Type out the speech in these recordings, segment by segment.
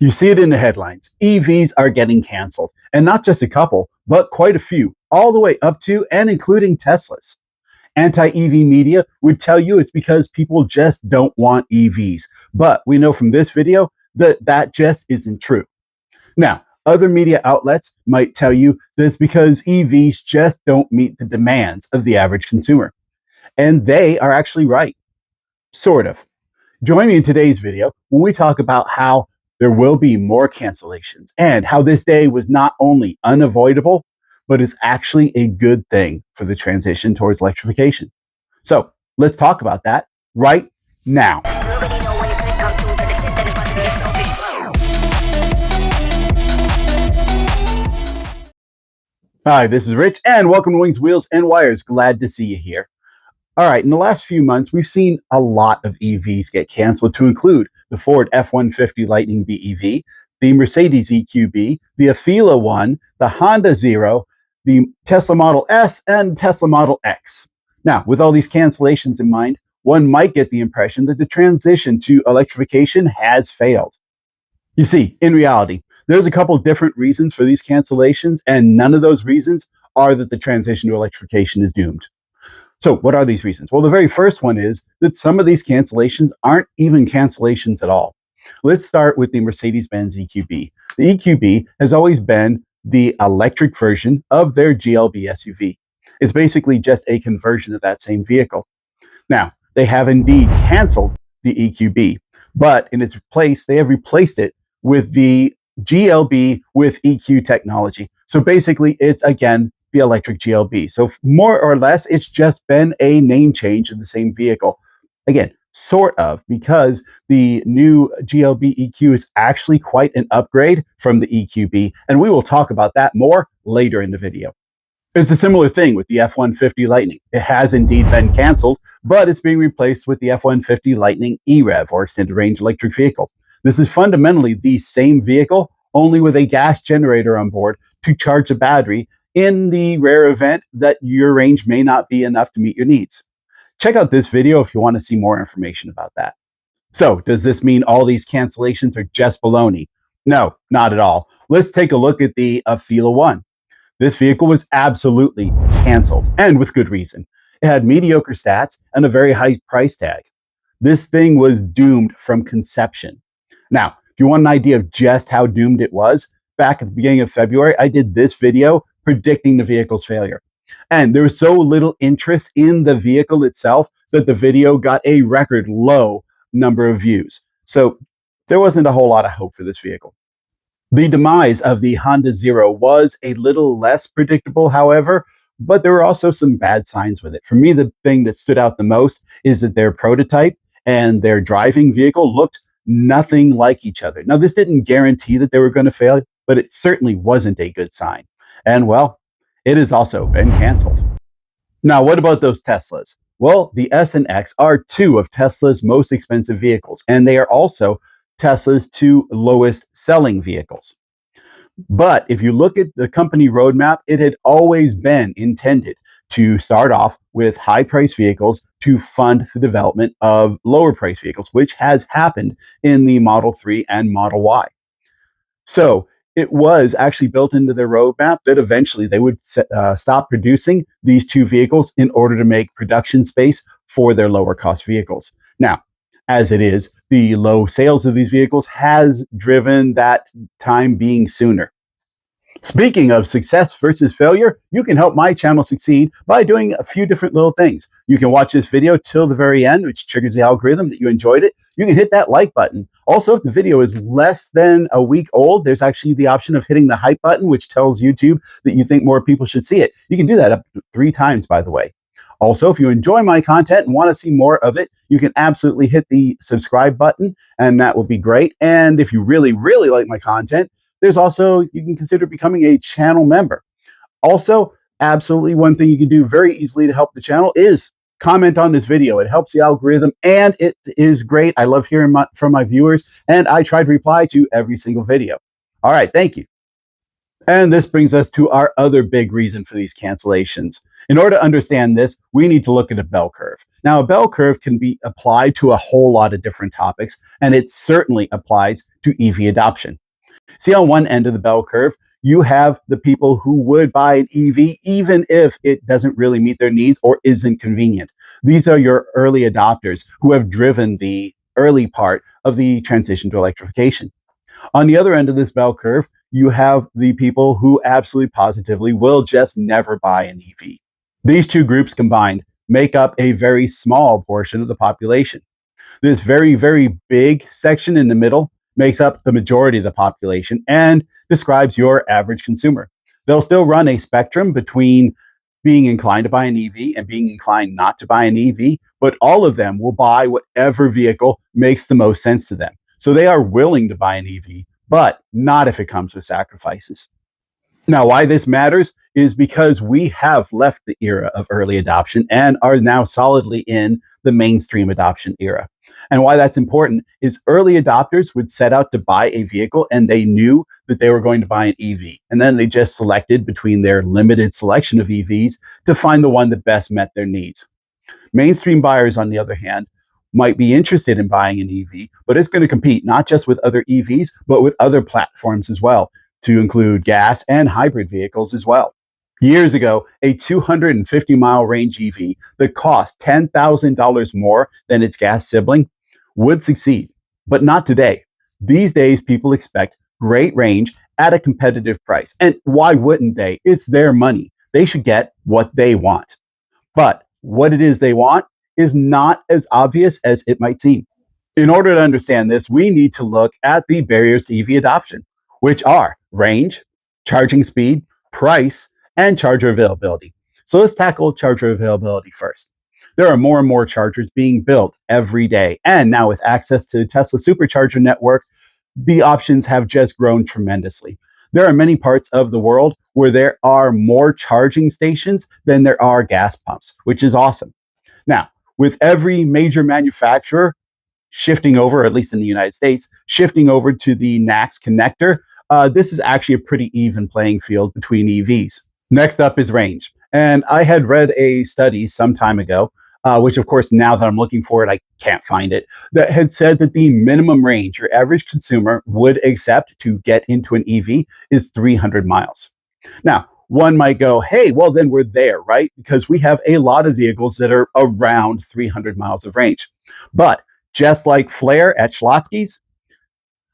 You see it in the headlines. EVs are getting canceled, and not just a couple, but quite a few, all the way up to and including Teslas. Anti-EV media would tell you it's because people just don't want EVs. But we know from this video that that just isn't true. Now, other media outlets might tell you that it's because EVs just don't meet the demands of the average consumer. And they are actually right, sort of. Join me in today's video when we talk about how there will be more cancellations and how this day was not only unavoidable, but is actually a good thing for the transition towards electrification. So let's talk about that right now. Hi, this is Rich, and welcome to Wings, Wheels, and Wires. Glad to see you here. All right, in the last few months, we've seen a lot of EVs get canceled, to include the Ford F-150 Lightning BEV, the Mercedes EQB, the AFEELA One, the Honda Zero, the Tesla Model S, and Tesla Model X. Now, with all these cancellations in mind, one might get the impression that the transition to electrification has failed. You see, in reality, there's a couple different reasons for these cancellations, and none of those reasons are that the transition to electrification is doomed. So what are these reasons? Well, the very first one is that some of these cancellations aren't even cancellations at all. Let's start with the Mercedes-Benz EQB. The EQB has always been the electric version of their GLB SUV. It's basically just a conversion of that same vehicle. Now, they have indeed canceled the EQB, but in its place, they have replaced it with the GLB with EQ technology. So basically, it's again the electric GLB. So more or less, it's just been a name change of the same vehicle. Again, sort of, because the new GLB EQ is actually quite an upgrade from the EQB, and we will talk about that more later in the video. It's a similar thing with the F-150 Lightning. It has indeed been canceled, but it's being replaced with the F-150 Lightning EREV, or extended range electric vehicle. This is fundamentally the same vehicle, only with a gas generator on board to charge a battery in the rare event that your range may not be enough to meet your needs. Check out this video if you want to see more information about that. So, does this mean all these cancellations are just baloney? No, not at all. Let's take a look at the AFEELA One. This vehicle was absolutely canceled, and with good reason. It had mediocre stats and a very high price tag. This thing was doomed from conception. Now, if you want an idea of just how doomed it was, back at the beginning of February, I did this video predicting the vehicle's failure. And there was so little interest in the vehicle itself that the video got a record low number of views. So there wasn't a whole lot of hope for this vehicle. The demise of the Honda Zero was a little less predictable, however, but there were also some bad signs with it. For me, the thing that stood out the most is that their prototype and their driving vehicle looked nothing like each other. Now, this didn't guarantee that they were going to fail, but it certainly wasn't a good sign. And well, it has also been canceled. Now, what about those Teslas? Well, the S and X are two of Tesla's most expensive vehicles, and they are also Tesla's two lowest selling vehicles. But if you look at the company roadmap, it had always been intended to start off with high-priced vehicles to fund the development of lower-priced vehicles, which has happened in the Model 3 and Model Y. So it was actually built into their roadmap that eventually they would stop producing these two vehicles in order to make production space for their lower cost vehicles. Now, as it is, the low sales of these vehicles has driven that time being sooner. Speaking of success versus failure, you can help my channel succeed by doing a few different little things. You can watch this video till the very end, which triggers the algorithm that you enjoyed it. You can hit that like button. Also, if the video is less than a week old, there's actually the option of hitting the hype button, which tells YouTube that you think more people should see it. You can do that up to 3 times, by the way. Also, if you enjoy my content and want to see more of it, you can absolutely hit the subscribe button, and that will be great. And if you really, really like my content, there's also, you can consider becoming a channel member. Also, absolutely one thing you can do very easily to help the channel is comment on this video. It helps the algorithm, and it is great. I love hearing from my viewers, and I try to reply to every single video. All right, thank you. And this brings us to our other big reason for these cancellations. In order to understand this, we need to look at a bell curve. Now, a bell curve can be applied to a whole lot of different topics, and it certainly applies to EV adoption. See, on one end of the bell curve, you have the people who would buy an EV even if it doesn't really meet their needs or isn't convenient. These are your early adopters who have driven the early part of the transition to electrification. On the other end of this bell curve, you have the people who absolutely positively will just never buy an EV. These two groups combined make up a very small portion of the population. This very, very big section in the middle makes up the majority of the population and describes your average consumer. They'll still run a spectrum between being inclined to buy an EV and being inclined not to buy an EV, but all of them will buy whatever vehicle makes the most sense to them. So they are willing to buy an EV, but not if it comes with sacrifices. Now, why this matters is because we have left the era of early adoption and are now solidly in the mainstream adoption era. And why that's important is early adopters would set out to buy a vehicle and they knew that they were going to buy an EV. And then they just selected between their limited selection of EVs to find the one that best met their needs. Mainstream buyers, on the other hand, might be interested in buying an EV, but it's going to compete not just with other EVs, but with other platforms as well, to include gas and hybrid vehicles as well. Years ago, a 250-mile range EV that cost $10,000 more than its gas sibling would succeed, but not today. These days, people expect great range at a competitive price. And why wouldn't they? It's their money. They should get what they want. But what it is they want is not as obvious as it might seem. In order to understand this, we need to look at the barriers to EV adoption, which are range, charging speed, price, and charger availability. So let's tackle charger availability first. There are more and more chargers being built every day. And now with access to the Tesla supercharger network, the options have just grown tremendously. There are many parts of the world where there are more charging stations than there are gas pumps, which is awesome. Now, with every major manufacturer shifting over, at least in the United States, shifting over to the NACS connector, this is actually a pretty even playing field between EVs. Next up is range. And I had read a study some time ago, which of course, now that I'm looking for it, I can't find it, that had said that the minimum range your average consumer would accept to get into an EV is 300 miles. Now, one might go, hey, well, then we're there, right? Because we have a lot of vehicles that are around 300 miles of range. But just like Flair at Schlotsky's,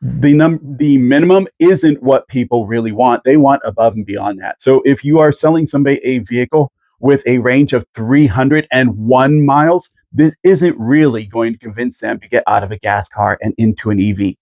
the minimum isn't what people really want. They want above and beyond that. So if you are selling somebody a vehicle with a range of 301 miles, this isn't really going to convince them to get out of a gas car and into an EV.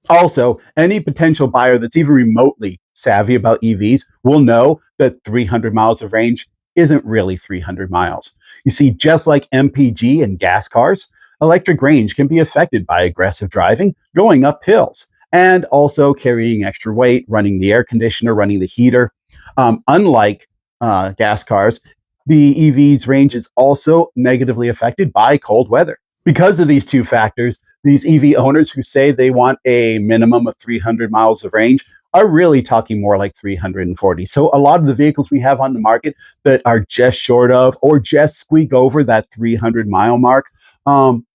Also, any potential buyer that's even remotely savvy about EVs will know that 300 miles of range isn't really 300 miles. You see, just like MPG and gas cars, electric range can be affected by aggressive driving, going up hills, and also carrying extra weight, running the air conditioner, running the heater. Unlike gas cars, the EV's range is also negatively affected by cold weather. Because of these two factors, these EV owners who say they want a minimum of 300 miles of range are really talking more like 340. So a lot of the vehicles we have on the market that are just short of or just squeak over that 300-mile mark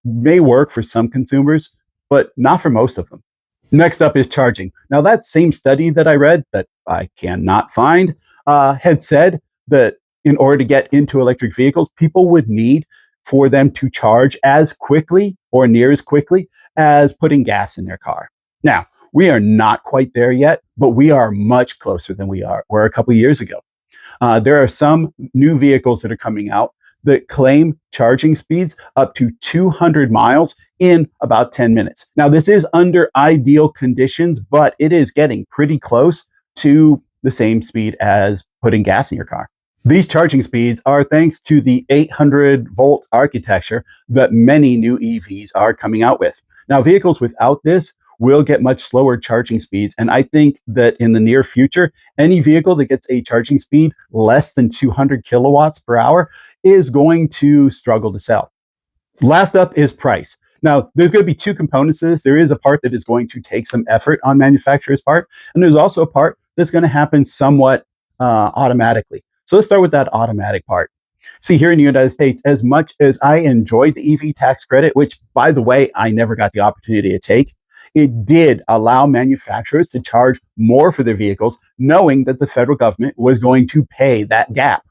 may work for some consumers, but not for most of them. Next up is charging. Now, that same study that I read that I cannot find had said that in order to get into electric vehicles, people would need for them to charge as quickly or near as quickly as putting gas in their car. Now, we are not quite there yet, but we are much closer than were a couple of years ago. There are some new vehicles that are coming out that claim charging speeds up to 200 miles in about 10 minutes. Now, this is under ideal conditions, but it is getting pretty close to the same speed as putting gas in your car. These charging speeds are thanks to the 800-volt architecture that many new EVs are coming out with. Now, vehicles without this will get much slower charging speeds. And I think that in the near future, any vehicle that gets a charging speed less than 200 kilowatts per hour is going to struggle to sell. Last up is price. Now, there's going to be two components to this. There is a part that is going to take some effort on manufacturer's part, and there's also a part that's going to happen somewhat automatically. So let's start with that automatic part. See, here in the United States, as much as I enjoyed the EV tax credit, which, by the way, I never got the opportunity to take, it did allow manufacturers to charge more for their vehicles, knowing that the federal government was going to pay that gap.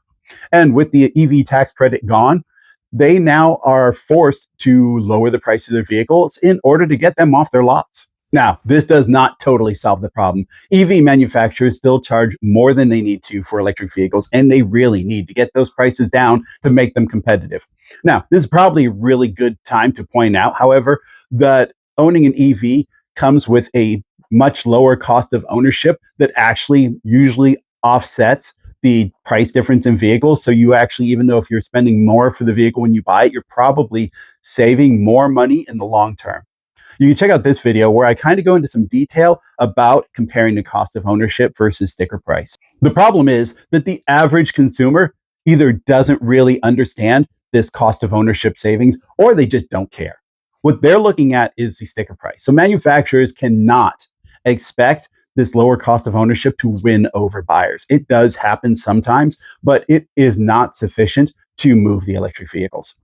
And with the EV tax credit gone, they now are forced to lower the price of their vehicles in order to get them off their lots. Now, this does not totally solve the problem. EV manufacturers still charge more than they need to for electric vehicles, and they really need to get those prices down to make them competitive. Now, this is probably a really good time to point out, however, that owning an EV comes with a much lower cost of ownership that actually usually offsets the price difference in vehicles. So you actually, even though if you're spending more for the vehicle when you buy it, you're probably saving more money in the long term. You can check out this video where I kind of go into some detail about comparing the cost of ownership versus sticker price. The problem is that the average consumer either doesn't really understand this cost of ownership savings or they just don't care. What they're looking at is the sticker price. So manufacturers cannot expect this lower cost of ownership to win over buyers. It does happen sometimes, but it is not sufficient to move the electric vehicles.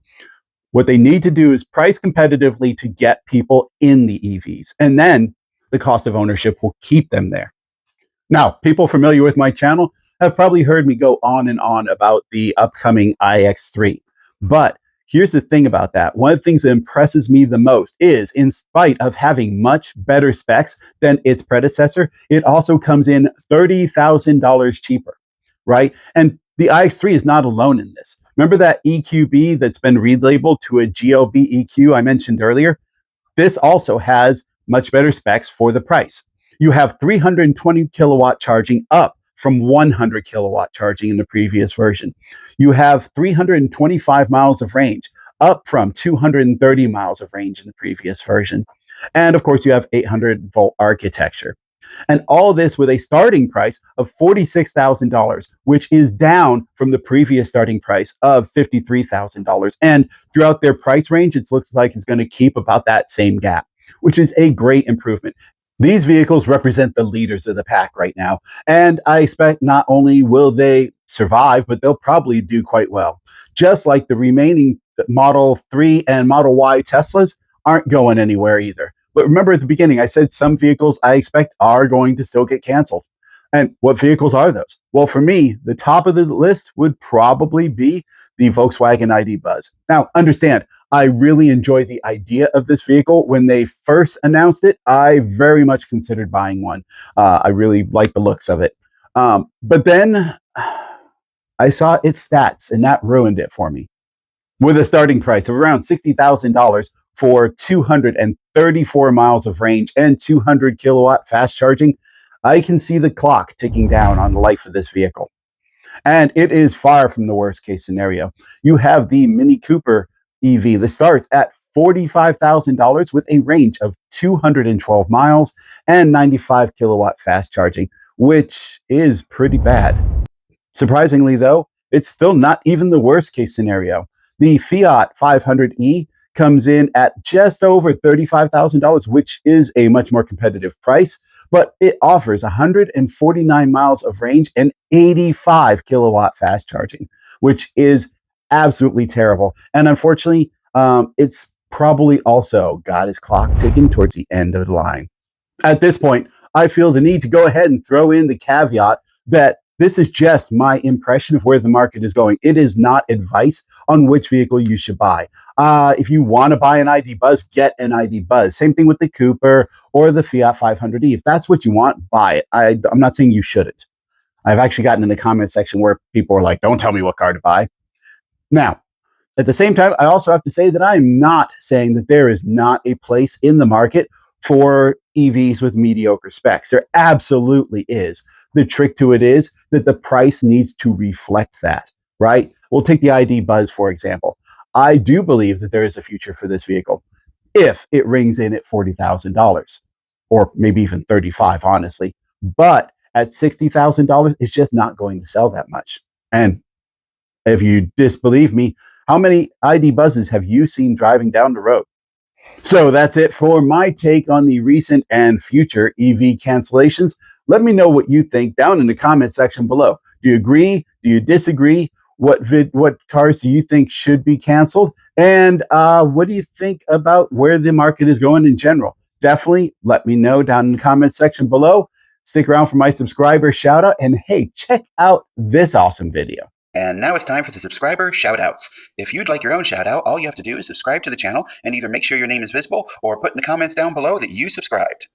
What they need to do is price competitively to get people in the EVs, and then the cost of ownership will keep them there. Now, people familiar with my channel have probably heard me go on and on about the upcoming iX3. But here's the thing about that. One of the things that impresses me the most is, in spite of having much better specs than its predecessor, it also comes in $30,000 cheaper, right? And the iX3 is not alone in this. Remember that EQB that's been relabeled to a GLB EQ I mentioned earlier? This also has much better specs for the price. You have 320 kilowatt charging, up from 100 kilowatt charging in the previous version. You have 325 miles of range, up from 230 miles of range in the previous version. And of course, you have 800-volt architecture. And all this with a starting price of $46,000, which is down from the previous starting price of $53,000. And throughout their price range, it looks like it's going to keep about that same gap, which is a great improvement. These vehicles represent the leaders of the pack right now. And I expect not only will they survive, but they'll probably do quite well. Just like the remaining Model 3 and Model Y Teslas aren't going anywhere either. But remember at the beginning, I said some vehicles I expect are going to still get canceled. And what vehicles are those? Well, for me, the top of the list would probably be the Volkswagen ID Buzz. Now, understand, I really enjoy the idea of this vehicle. When they first announced it, I very much considered buying one. I really like the looks of it. But then I saw its stats, and that ruined it for me. With a starting price of around $60,000 for 234 miles of range and 200 kilowatt fast charging, I can see the clock ticking down on the life of this vehicle. And it is far from the worst case scenario. You have the Mini Cooper EV that starts at $45,000 with a range of 212 miles and 95 kilowatt fast charging, which is pretty bad. Surprisingly, though, it's still not even the worst case scenario. The Fiat 500e comes in at just over $35,000, which is a much more competitive price, but it offers 149 miles of range and 85 kilowatt fast charging, which is absolutely terrible. And unfortunately, it's probably also got his clock ticking towards the end of the line. At this point, I feel the need to go ahead and throw in the caveat that this is just my impression of where the market is going. It is not advice on which vehicle you should buy. If you want to buy an ID Buzz, get an ID Buzz. Same thing with the Cooper or the Fiat 500e. If that's what you want, buy it. I'm not saying you shouldn't. I've actually gotten in the comment section where people are like, don't tell me what car to buy. Now, at the same time, I also have to say that I'm not saying that there is not a place in the market for EVs with mediocre specs. There absolutely is. The trick to it is that the price needs to reflect that, right? We'll take the ID Buzz, for example. I do believe that there is a future for this vehicle if it rings in at $40,000 or maybe even 35, honestly. But at $60,000, it's just not going to sell that much. And if you disbelieve me, how many ID Buzzes have you seen driving down the road? So that's it for my take on the recent and future EV cancellations. Let me know what you think down in the comment section below. Do you agree? Do you disagree? What cars do you think should be canceled? And what do you think about where the market is going in general? Definitely let me know down in the comment section below. Stick around for my subscriber shout out. And hey, check out this awesome video. And now it's time for the subscriber shout-outs. If you'd like your own shout-out, all you have to do is subscribe to the channel and either make sure your name is visible or put in the comments down below that you subscribed.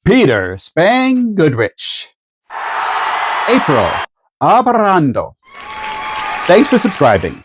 Peter Spang Goodrich. April Abarando. Thanks for subscribing.